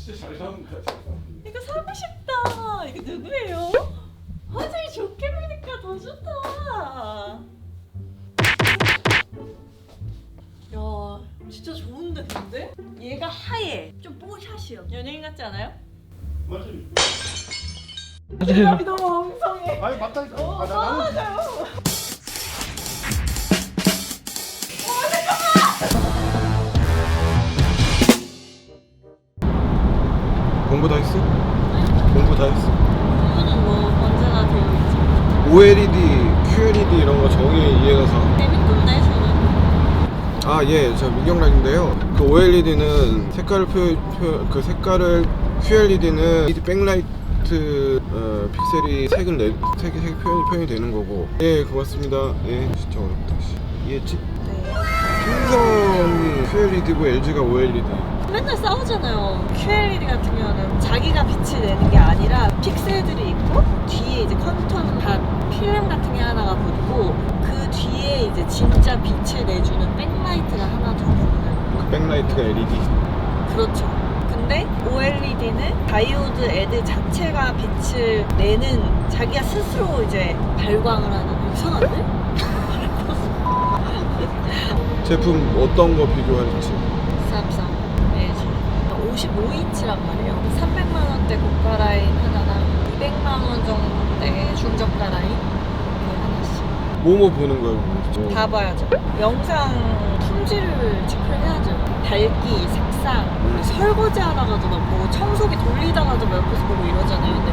진짜 잘 사는다. 잘 사는다. 이거 사고 싶다. 이거 누구예요? 화질 좋게 보니까 더 좋다. 야, 진짜 좋은데 근데? 얘가 하얘. 좀 뽀샤시요. 연예인 같지 않아요? 맞아요. 대답이 너무 엉성해. 아니 맞다니까. 나는 맞아요. 공부 다 했어? 공부 다 했어. 공부는 뭐 언제나 되어 있지. OLED, QLED 이런 거 정의 이해가 가. 재밌던데 저는. 아, 예, 저 민경락인데요. 그 OLED는 그 색깔을 QLED는 백라이트 픽셀이 색이 표현이 되는 거고. 예, 고맙습니다. 예, 진짜 어렵다. 이해했지? 네. 삼성이 QLED고 LG가 OLED. 맨날 싸우잖아요. QLED 같은 경우는 자기가 빛을 내는 게 아니라 픽셀들이 있고 뒤에 이제 컨투어는 다 필름 같은 게 하나가 붙고 그 뒤에 이제 진짜 빛을 내주는 백라이트가 하나 더 붙는. 그 백라이트가 LED. 그렇죠. 근데 OLED는 다이오드 애들 자체가 빛을 내는 자기가 스스로 이제 발광을 하는. 이상한데? 제품 어떤 거 비교할지. 삼성, LG 55인치란 말이에요. 300만 원대 고가 라인 하나랑 200만 원 정도대 중저가 라인 이렇게 하나씩 뭐뭐 보는 거예요? 다 봐야죠. 영상 품질을 체크해야죠. 밝기, 색상, 우리 설거지 하다가도 막 보고 청소기 돌리다가도 막 옆에서 보고 이러잖아요. 근데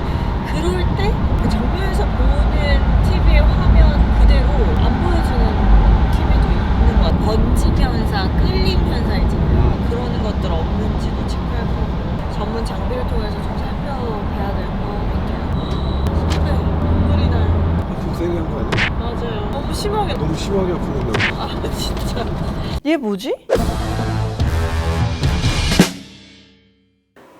그럴 때 그 정면에서 보는 TV의 화면 그대로 안 보여주는 TV도 있는 것 같아요. 번짐 현상, 끌림 현상 있잖아요. 그러는 것들 없는지도 체크할 거고 전문 장비를 통해서 좀 살펴봐야 될 것 같아요. 심해요. 눈물이 나요. 좀 세게 한 거 아니야? 맞아요. 너무 심하게. 너무 심하게 아프는데. 아 진짜. 얘 뭐지?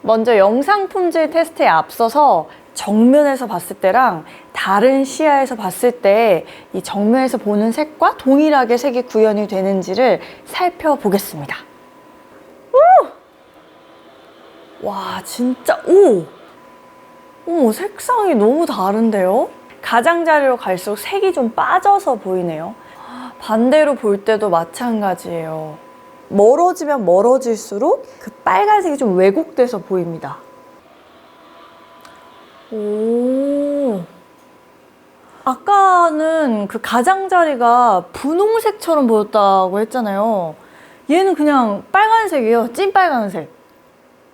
먼저 영상 품질 테스트에 앞서서 정면에서 봤을 때랑 다른 시야에서 봤을 때 이 정면에서 보는 색과 동일하게 색이 구현이 되는지를 살펴보겠습니다. 오! 와 진짜 오! 색상이 너무 다른데요? 가장자리로 갈수록 색이 좀 빠져서 보이네요. 반대로 볼 때도 마찬가지예요. 멀어지면 멀어질수록 그 빨간색이 좀 왜곡돼서 보입니다. 오. 아까는 그 가장자리가 분홍색처럼 보였다고 했잖아요. 얘는 그냥 빨간색이에요. 찐빨간색.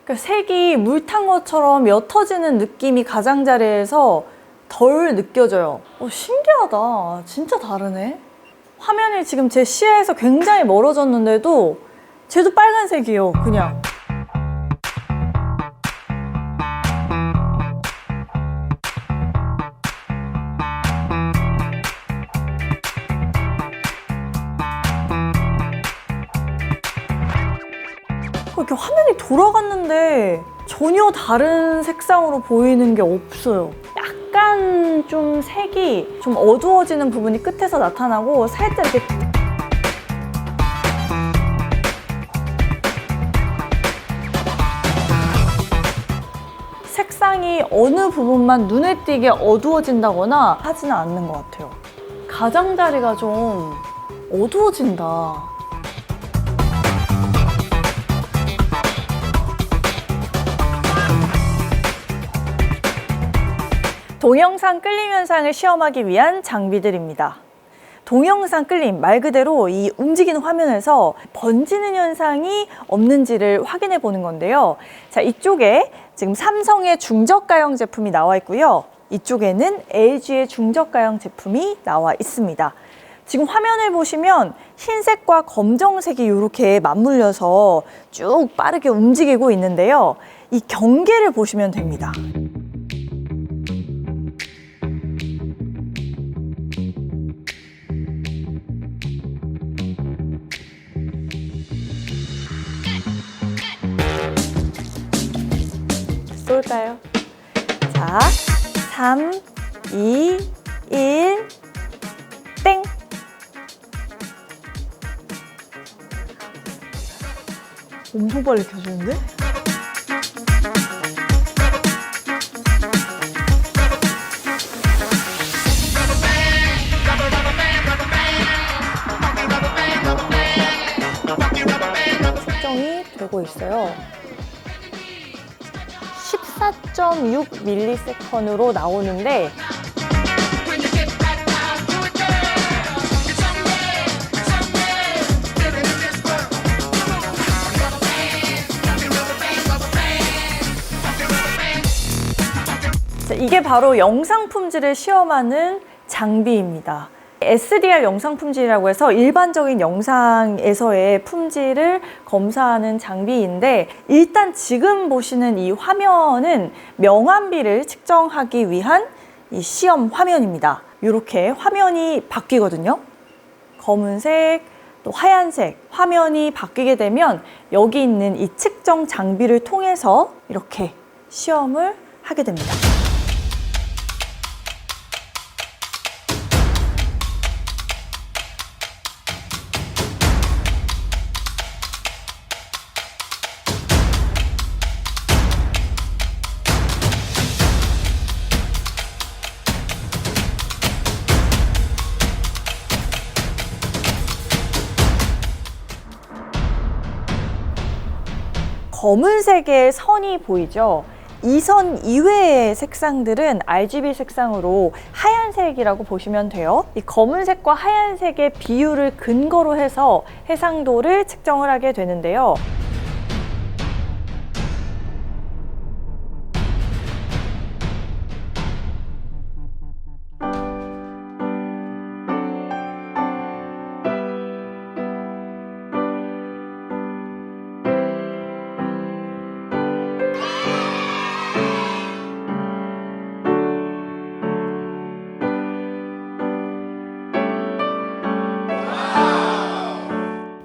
그러니까 색이 물 탄 것처럼 옅어지는 느낌이 가장자리에서 덜 느껴져요. 신기하다. 진짜 다르네. 화면이 지금 제 시야에서 굉장히 멀어졌는데도 쟤도 빨간색이에요. 그냥. 이렇게 화면이 돌아갔는데 전혀 다른 색상으로 보이는 게 없어요. 약간 좀 색이 좀 어두워지는 부분이 끝에서 나타나고 살짝 이렇게 색상이 어느 부분만 눈에 띄게 어두워진다거나 하지는 않는 것 같아요. 가장자리가 좀 어두워진다. 동영상 끌림 현상을 시험하기 위한 장비들입니다. 동영상 끌림, 말 그대로 이 움직이는 화면에서 번지는 현상이 없는지를 확인해 보는 건데요. 자, 이쪽에 지금 삼성의 중저가형 제품이 나와 있고요. 이쪽에는 LG의 중저가형 제품이 나와 있습니다. 지금 화면을 보시면 흰색과 검정색이 이렇게 맞물려서 쭉 빠르게 움직이고 있는데요. 이 경계를 보시면 됩니다. 쏠까요? 자, 3, 2, 1, 땡! 엄청 빨리 켜지는데? 있어요. 14.6ms로 나오는데 이게 바로 영상 품질을 시험하는 장비입니다. SDR 영상 품질이라고 해서 일반적인 영상에서의 품질을 검사하는 장비인데, 일단 지금 보시는 이 화면은 명암비를 측정하기 위한 이 시험 화면입니다. 이렇게 화면이 바뀌거든요. 검은색, 또 하얀색 화면이 바뀌게 되면 여기 있는 이 측정 장비를 통해서 이렇게 시험을 하게 됩니다. 검은색의 선이 보이죠? 이 선 이외의 색상들은 RGB 색상으로 하얀색이라고 보시면 돼요. 이 검은색과 하얀색의 비율을 근거로 해서 해상도를 측정을 하게 되는데요.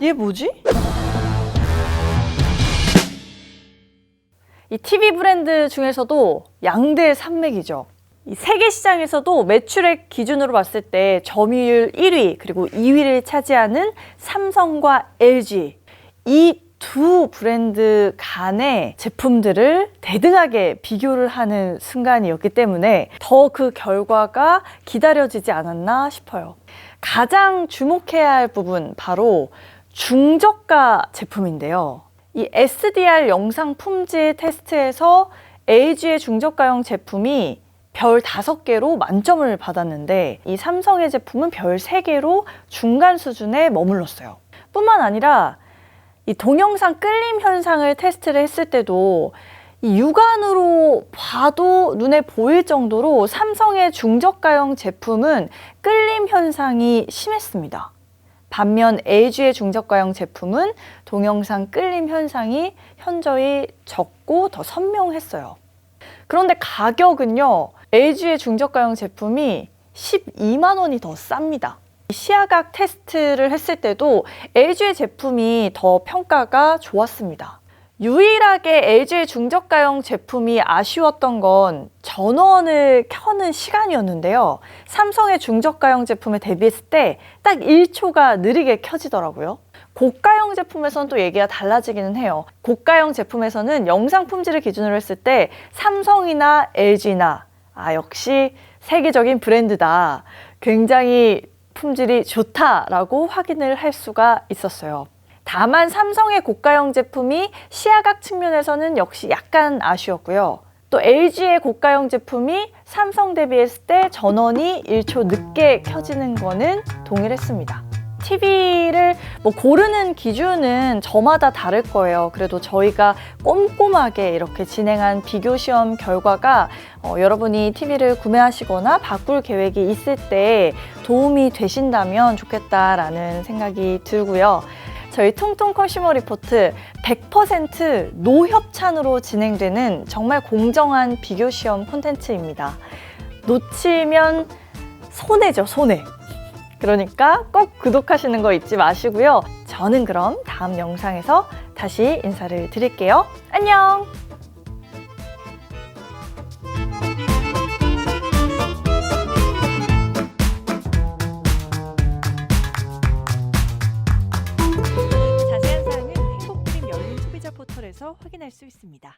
얘 뭐지? 이 TV 브랜드 중에서도 양대 산맥이죠. 이 세계 시장에서도 매출액 기준으로 봤을 때 점유율 1위 그리고 2위를 차지하는 삼성과 LG, 이 두 브랜드 간의 제품들을 대등하게 비교를 하는 순간이었기 때문에 더 그 결과가 기다려지지 않았나 싶어요. 가장 주목해야 할 부분, 바로 중저가 제품인데요. 이 SDR 영상 품질 테스트에서 LG의 중저가형 제품이 별 5개로 만점을 받았는데, 이 삼성의 제품은 별 3개로 중간 수준에 머물렀어요. 뿐만 아니라 이 동영상 끌림 현상을 테스트를 했을 때도 이 육안으로 봐도 눈에 보일 정도로 삼성의 중저가형 제품은 끌림 현상이 심했습니다. 반면 LG의 중저가형 제품은 동영상 끌림 현상이 현저히 적고 더 선명했어요. 그런데 가격은요, LG의 중저가형 제품이 12만 원이 더 쌉니다. 시야각 테스트를 했을 때도 LG의 제품이 더 평가가 좋았습니다. 유일하게 LG의 중저가형 제품이 아쉬웠던 건 전원을 켜는 시간이었는데요. 삼성의 중저가형 제품에 대비했을 때 딱 1초가 느리게 켜지더라고요. 고가형 제품에서는 또 얘기가 달라지기는 해요. 고가형 제품에서는 영상 품질을 기준으로 했을 때 삼성이나 LG나 역시 세계적인 브랜드다, 굉장히 품질이 좋다라고 확인을 할 수가 있었어요. 다만 삼성의 고가형 제품이 시야각 측면에서는 역시 약간 아쉬웠고요. 또 LG의 고가형 제품이 삼성 대비했을 때 전원이 1초 늦게 켜지는 거는 동일했습니다. TV를 고르는 기준은 저마다 다를 거예요. 그래도 저희가 꼼꼼하게 이렇게 진행한 비교 시험 결과가 여러분이 TV를 구매하시거나 바꿀 계획이 있을 때 도움이 되신다면 좋겠다라는 생각이 들고요. 저희 퉁퉁 컨슈머 리포트 100% 노협찬으로 진행되는 정말 공정한 비교 시험 콘텐츠입니다. 놓치면 손해죠, 손해. 그러니까 꼭 구독하시는 거 잊지 마시고요. 저는 그럼 다음 영상에서 다시 인사를 드릴게요. 안녕! 자세한 사항은 행복드림 열린 소비자 포털에서 확인할 수 있습니다.